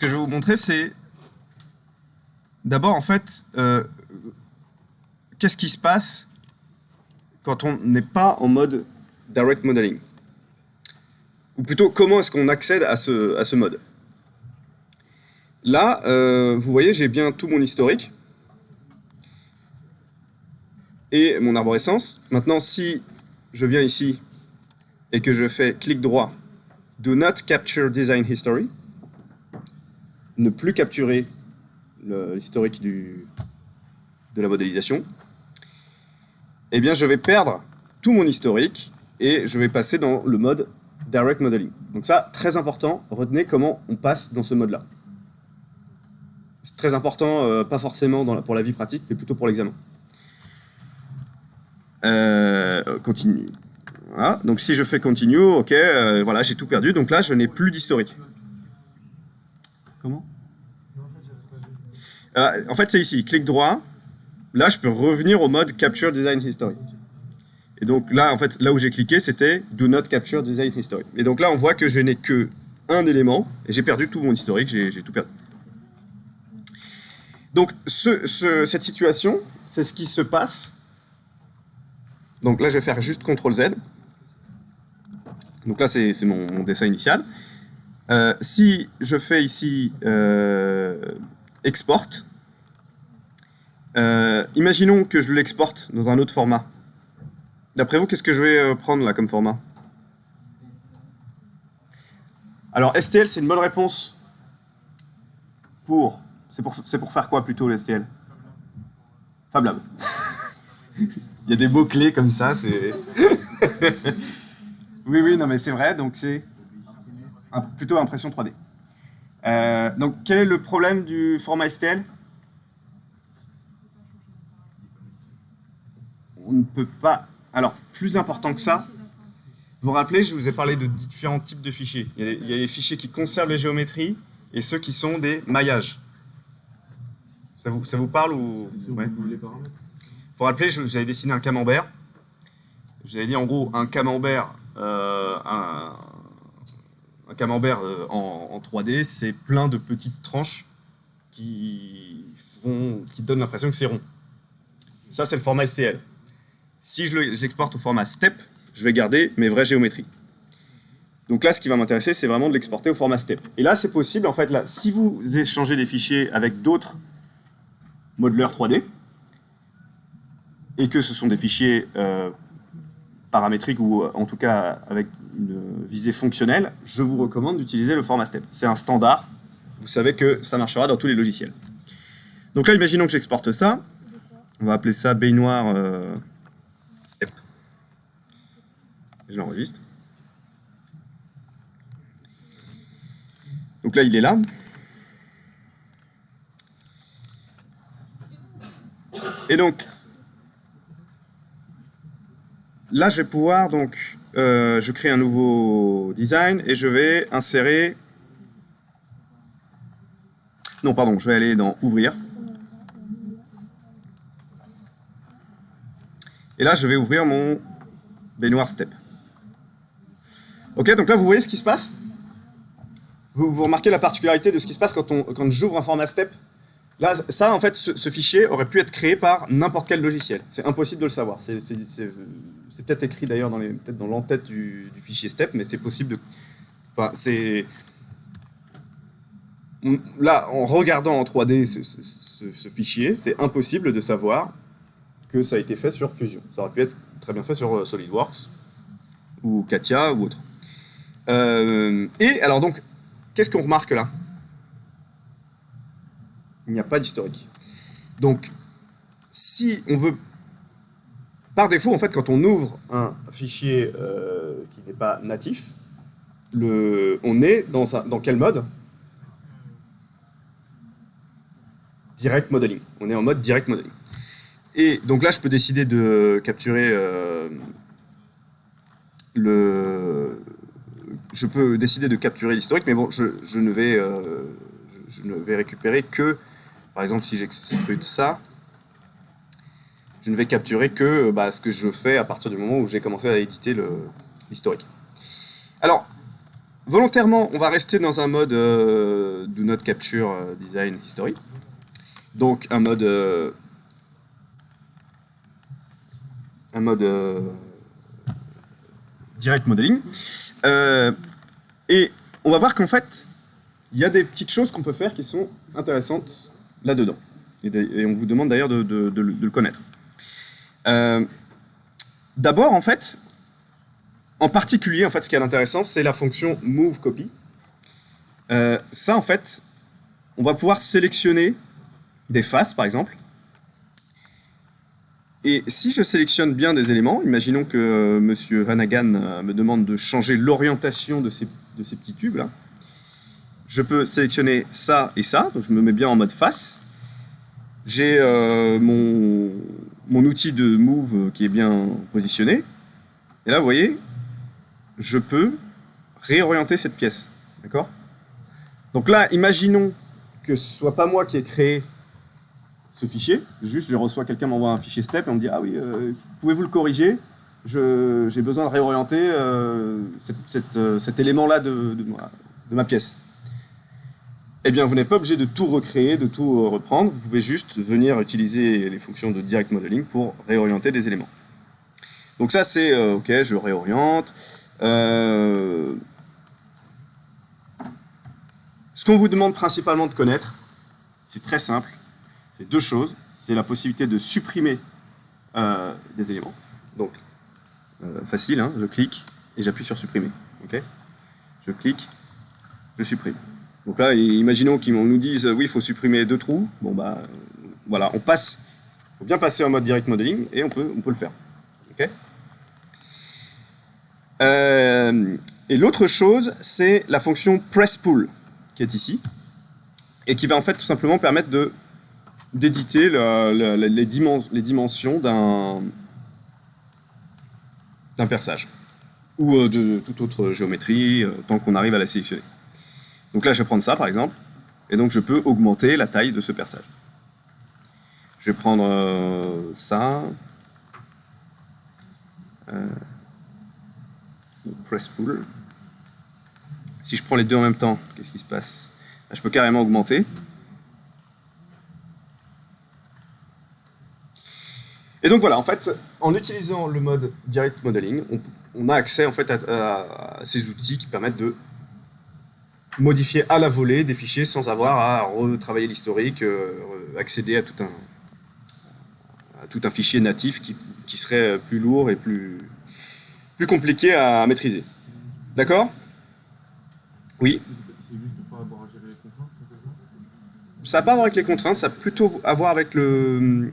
que je vais vous montrer, c'est d'abord, en fait, qu'est-ce qui se passe quand on n'est pas en mode direct modeling? Ou plutôt, comment est-ce qu'on accède à ce mode? Là, vous voyez, j'ai bien tout mon historique et mon arborescence. Maintenant, si je viens ici et que je fais clic droit, Do not capture design history, ne plus capturer l'historique de la modélisation, eh bien, je vais perdre tout mon historique et je vais passer dans le mode direct modeling. Donc ça, très important, retenez comment on passe dans ce mode-là. C'est très important, pas forcément pour la vie pratique, mais plutôt pour l'examen. Continue. Voilà. Donc si je fais continue, ok, voilà, j'ai tout perdu. Donc là, je n'ai plus d'historique. Comment? En fait, c'est ici, clic droit. Là, je peux revenir au mode Capture Design History. Et donc là, en fait, là où j'ai cliqué, c'était Do not capture design history. Et donc là, on voit que je n'ai que un élément et j'ai perdu tout mon historique, j'ai tout perdu. Donc cette situation, c'est ce qui se passe. Donc là, je vais faire juste CTRL-Z. Donc là, c'est mon dessin initial. Si je fais ici Export, imaginons que je l'exporte dans un autre format. D'après vous, qu'est-ce que je vais prendre là comme format? Alors, STL, c'est une bonne réponse c'est pour faire quoi plutôt, le STL? FabLab. Il y a des mots-clés comme ça, c'est... Oui, non, mais c'est vrai, donc c'est plutôt impression 3D. Donc, quel est le problème du format STL? On ne peut pas... Alors, plus important que ça, vous vous rappelez, je vous ai parlé de différents types de fichiers. Il y a les fichiers qui conservent les géométries et ceux qui sont des maillages. Ça vous parle ou... Ouais. Vous vous rappelez, j'avais dessiné un camembert. J'avais dit en gros un camembert, en 3D, c'est plein de petites tranches qui donnent l'impression que c'est rond. Ça, c'est le format STL. Si je l'exporte au format STEP, je vais garder mes vraies géométries. Donc là, ce qui va m'intéresser, c'est vraiment de l'exporter au format STEP. Et là, c'est possible, en fait, là, si vous échangez des fichiers avec d'autres modeleurs 3D, et que ce sont des fichiers paramétriques ou en tout cas avec une visée fonctionnelle, je vous recommande d'utiliser le format STEP. C'est un standard, vous savez que ça marchera dans tous les logiciels. Donc là, imaginons que j'exporte ça, on va appeler ça baignoire STEP. Je l'enregistre. Donc là, il est là. Et donc, là, je vais pouvoir, donc, je crée un nouveau design et je vais insérer... Non, pardon, je vais aller dans Ouvrir. Et là, je vais ouvrir mon baignoire STEP. Ok, donc là, vous voyez ce qui se passe? Vous remarquez la particularité de ce qui se passe quand j'ouvre un format STEP? Là, ça, en fait, ce fichier aurait pu être créé par n'importe quel logiciel. C'est impossible de le savoir. C'est peut-être écrit d'ailleurs peut-être dans l'entête du fichier STEP, mais c'est possible de... Enfin, c'est... Là, en regardant en 3D ce fichier, c'est impossible de savoir que ça a été fait sur Fusion. Ça aurait pu être très bien fait sur SolidWorks, ou Katia, ou autre. Et alors donc, qu'est-ce qu'on remarque là? Il n'y a pas d'historique. Donc, si on veut... Par défaut, en fait, quand on ouvre un fichier qui n'est pas natif, on est dans quel mode? Direct modeling. On est en mode direct modeling. Et donc là, je peux décider de capturer je peux décider de capturer l'historique, mais bon, je ne vais récupérer que... Par exemple, si j'extrude ça, je ne vais capturer que ce que je fais à partir du moment où j'ai commencé à éditer l'historique. Alors, volontairement, on va rester dans un mode Do Not Capture Design History. Donc un mode direct modeling. Et on va voir qu'en fait, il y a des petites choses qu'on peut faire qui sont intéressantes là-dedans. Et on vous demande d'ailleurs de le connaître. D'abord, en fait, en particulier, en fait, ce qui est intéressant, c'est la fonction move copy. Ça, en fait, on va pouvoir sélectionner des faces, par exemple. Et si je sélectionne bien des éléments, imaginons que Monsieur Vanagan me demande de changer l'orientation de ces petits tubes là. Je peux sélectionner ça et ça, donc je me mets bien en mode face. J'ai mon outil de move qui est bien positionné. Et là, vous voyez, je peux réorienter cette pièce. D'accord ? Donc là, imaginons que ce soit pas moi qui ai créé ce fichier. Juste, je reçois, quelqu'un m'envoie un fichier step et on me dit « Ah oui, pouvez-vous le corriger ? J'ai besoin de réorienter cet élément-là de ma pièce. » Eh bien, vous n'êtes pas obligé de tout recréer, de tout reprendre. Vous pouvez juste venir utiliser les fonctions de direct modeling pour réorienter des éléments. Donc ça, c'est OK, je réoriente. Ce qu'on vous demande principalement de connaître, c'est très simple. C'est deux choses. C'est la possibilité de supprimer des éléments. Donc, facile, hein, je clique et j'appuie sur supprimer. Okay, je clique, je supprime. Donc là, imaginons qu'ils nous disent oui, il faut supprimer 2 trous. Bon, bah, voilà, on passe. Il faut bien passer en mode direct modeling et on peut le faire. Okay, et l'autre chose, c'est la fonction press pull qui est ici et qui va en fait tout simplement permettre d'éditer les dimensions d'un perçage ou de toute autre géométrie tant qu'on arrive à la sélectionner. Donc là, je vais prendre ça, par exemple, et donc je peux augmenter la taille de ce perçage. Je vais prendre ça. Press pull. Si je prends les deux en même temps, qu'est-ce qui se passe ? Là, je peux carrément augmenter. Et donc voilà, en fait, en utilisant le mode direct modeling, on a accès en fait à ces outils qui permettent de modifier à la volée des fichiers sans avoir à retravailler l'historique, accéder à tout un fichier natif qui serait plus lourd et plus compliqué à maîtriser. D'accord ? Oui ? C'est juste pour pas avoir à gérer les contraintes, ça n'a pas à voir avec les contraintes, ça a plutôt à voir avec le